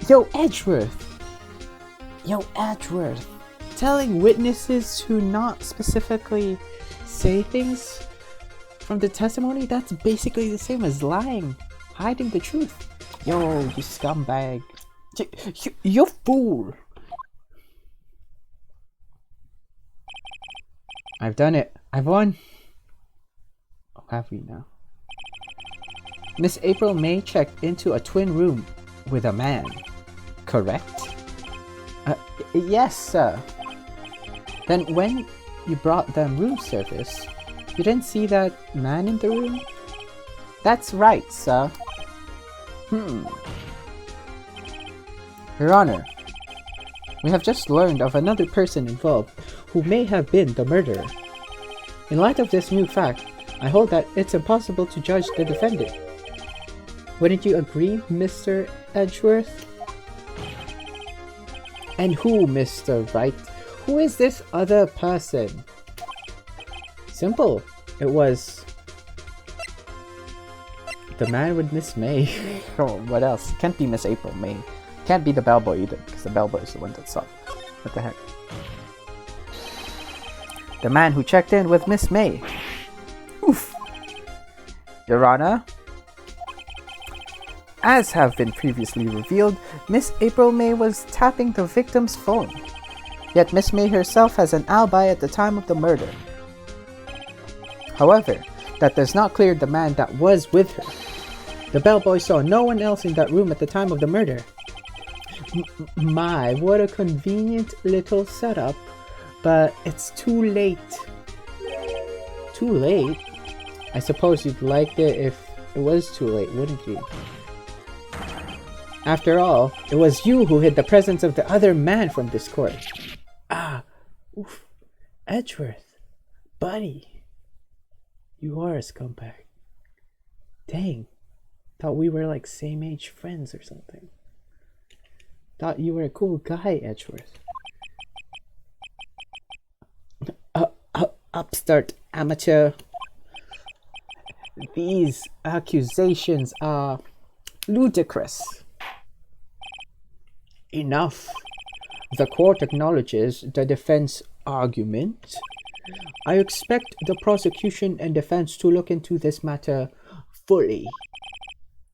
Yo, Edgeworth! Telling witnesses to not specifically say things from the testimony, that's basically the same as lying, hiding the truth. Yo, you scumbag. You fool! I've done it. I've won. Oh, have we now? Miss April May checked into a twin room with a man. Correct? Yes, sir. Then when you brought them room service, you didn't see that man in the room? That's right, sir. Your Honor, we have just learned of another person involved who may have been the murderer. In light of this new fact, I hold that it's impossible to judge the defendant. Wouldn't you agree, Mr. Edgeworth? And who, Mr. Wright? Who is this other person? Simple. It was the man with Miss May. Oh, what else? Can't be Miss April May. Can't be the bellboy either, because the bellboy is the one that saw. What the heck? The man who checked in with Miss May. Oof. Your Honor, as have been previously revealed, Miss April May was tapping the victim's phone. Yet Miss May herself has an alibi at the time of the murder. However, that does not clear the man that was with her. The bellboy saw no one else in that room at the time of the murder. My, what a convenient little setup. But it's too late. Too late? I suppose you'd liked it if it was too late, wouldn't you? After all, it was you who hid the presence of the other man from this court. Ah, oof. Edgeworth, buddy. You are a scumbag. Dang. Thought we were like same age friends or something. Thought you were a cool guy, Edgeworth. Upstart amateur. These accusations are ludicrous. Enough. The court acknowledges the defense argument. I expect the prosecution and defense to look into this matter fully.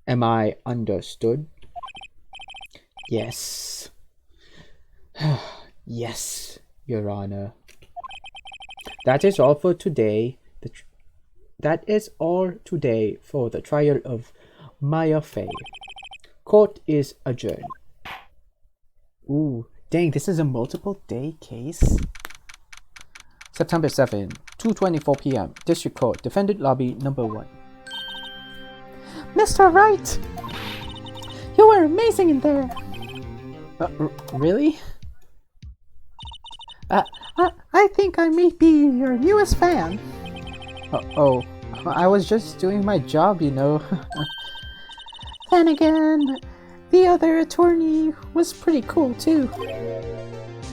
Am I understood? Yes. Yes, Your Honor. That is all for today. That is all today for the trial of Maya Fey. Court is adjourned. Ooh, dang, this is a multiple day case? September 7, 2:24 p.m. District Court, Defendant Lobby number 1. Mr. Wright! You were amazing in there! Really? I think I may be your newest fan. Oh, I was just doing my job, you know. Then again, the other attorney was pretty cool too.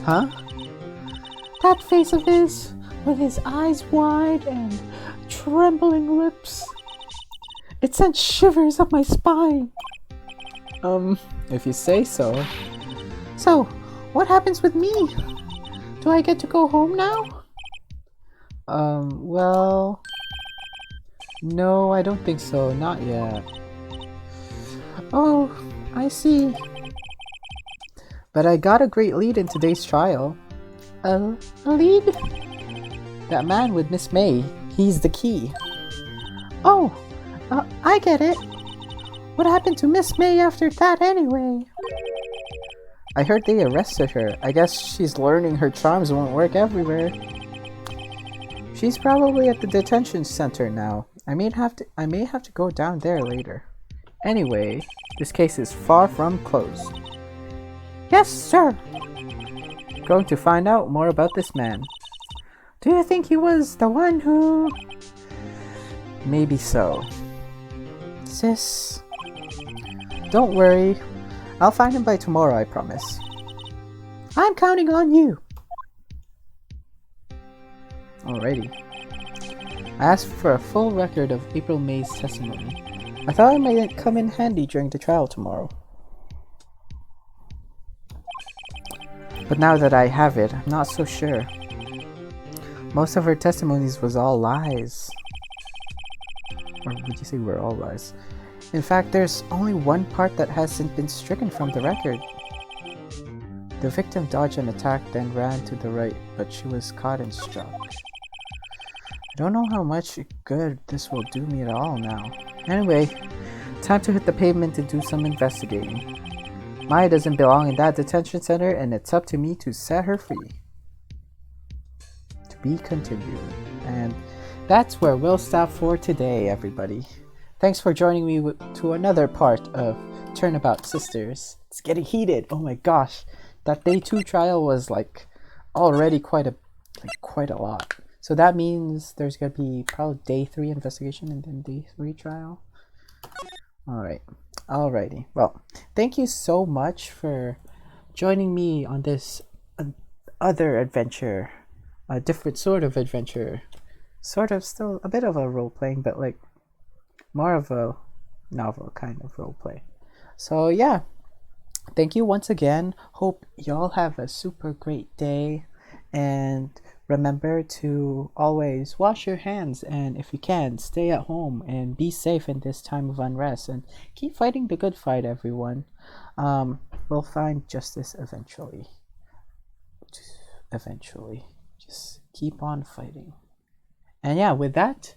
Huh? That face of his, with his eyes wide and trembling lips. It sent shivers up my spine. If you say so. So, what happens with me? Do I get to go home now? Well... No, I don't think so. Not yet. Oh, I see. But I got a great lead in today's trial. A lead? That man with Miss May, he's the key. Oh, I get it. What happened to Miss May after that anyway? I heard they arrested her. I guess she's learning her charms won't work everywhere. She's probably at the detention center now. I may have to go down there later. Anyway, this case is far from closed. Yes, sir. Going to find out more about this man. Do you think he was the one who... Maybe so. Sis... Don't worry. I'll find him by tomorrow, I promise. I'm counting on you. Alrighty. I asked for a full record of April May's testimony. I thought it might come in handy during the trial tomorrow. But now that I have it, I'm not so sure. Most of her testimonies was all lies. Or would you say were all lies? In fact, there's only one part that hasn't been stricken from the record. The victim dodged an attack, then ran to the right, but she was caught and struck. I don't know how much good this will do me at all now. Anyway, time to hit the pavement to do some investigating. Maya doesn't belong in that detention center, and it's up to me to set her free. To be continued. And that's where we'll stop for today, everybody. Thanks for joining me to another part of Turnabout Sisters. It's getting heated. Oh my gosh. That day 2 trial was like already quite a lot. So that means there's gonna be probably day 3 investigation and then day 3 trial. Alrighty. Well, thank you so much for joining me on this other adventure. A different sort of adventure. Sort of still a bit of a role playing, but like more of a novel kind of role play. So yeah. Thank you once again. Hope y'all have a super great day. And remember to always wash your hands, and if you can, stay at home and be safe in this time of unrest, and keep fighting the good fight, everyone. We'll find justice eventually. Just keep on fighting. And yeah, with that,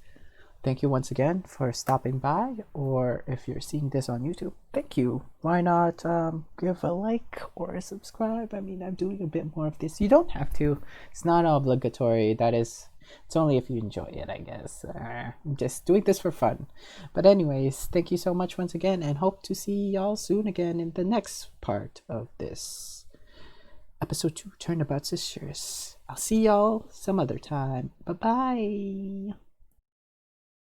thank you once again for stopping by, or if you're seeing this on YouTube, thank you. Why not give a like or a subscribe? I mean, I'm doing a bit more of this. You don't have to. It's not obligatory. That is It's only if you enjoy it, I guess. I'm just doing this for fun. But anyways, thank you so much once again, and hope to see y'all soon again in the next part of this episode 2, Turnabout Sisters. I'll see y'all some other time. Bye-bye.